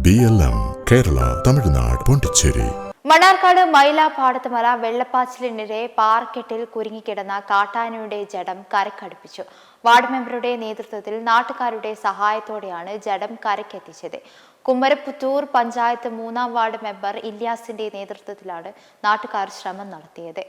BLM Kerala, Tamil Nadu, Pondicherry. Mannarkkad മൈലാപ്പാടത്തുമല വെള്ളപ്പാച്ചിലിനിടെ പാറക്കെട്ടിൽ കുരുങ്ങിക്കിടന്ന കാട്ടാനയുടെ ജഡം കരക്കടുപ്പിച്ചു. Ward മെമ്പറുടെ നേതൃത്വത്തിൽ നാട്ടുകാരുടെ സഹായത്തോടെയാണ് ജഡം കരക്കെത്തിച്ചത്. കുമരപ്പുത്തൂർ പഞ്ചായത്ത് 3-ാം വാർഡ് മെമ്പർ ഇല്യാസിന്റെ നേതൃത്വത്തിലാണ് നാട്ടുകാർ ശ്രമം നടത്തിയത്.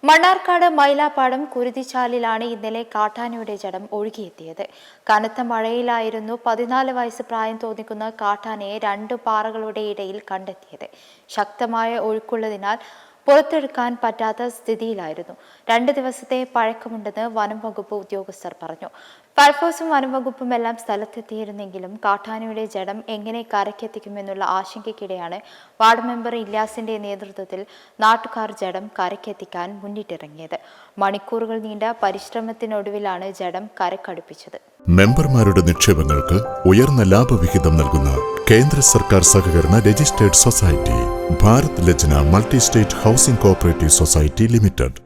മണ്ണാർക്കാട് മൈലാപ്പാടം കുരുതിച്ചാലിലാണ് ഇന്നലെ കാട്ടാനയുടെ ജഡം ഒഴുകിയെത്തിയത്. കനത്ത മഴയിലായിരുന്നു 14 വയസ്സ് പ്രായം തോന്നിക്കുന്ന കാട്ടാനയെ 2 പാറകളുടെ ഇടയിൽ കണ്ടെത്തിയത്. ശക്തമായ ഒഴുക്കുള്ളതിനാൽ പുറത്തെടുക്കാൻ പറ്റാത്ത സ്ഥിതിയിലായിരുന്നു. 2 ദിവസത്തെ പഴക്കമുണ്ടെന്ന് വനം വകുപ്പ് ഉദ്യോഗസ്ഥർ പറഞ്ഞു. ഫയർഫോഴ്സും വനം വകുപ്പും എല്ലാം സ്ഥലത്തെത്തിയിരുന്നെങ്കിലും കാട്ടാനയുടെ ജഡം എങ്ങനെ കരക്കെത്തിക്കുമെന്നുള്ള ആശങ്കയ്ക്കിടെയാണ് വാർഡ് മെമ്പർ ഇല്യാസിന്റെ നേതൃത്വത്തിൽ നാട്ടുകാർ ജഡം കരക്കെത്തിക്കാൻ മുന്നിട്ടിറങ്ങിയത്. മണിക്കൂറുകൾ നീണ്ട പരിശ്രമത്തിനൊടുവിലാണ് ജഡം കരക്കടുപ്പിച്ചത്. മെമ്പർമാരുടെ നിക്ഷേപങ്ങൾക്ക് ഉയർന്ന ലാഭവിഹിതം നൽകുന്ന കേന്ദ്ര സർക്കാർ സഹകരണ registered society Bharat Lajna multi state housing cooperative society limited.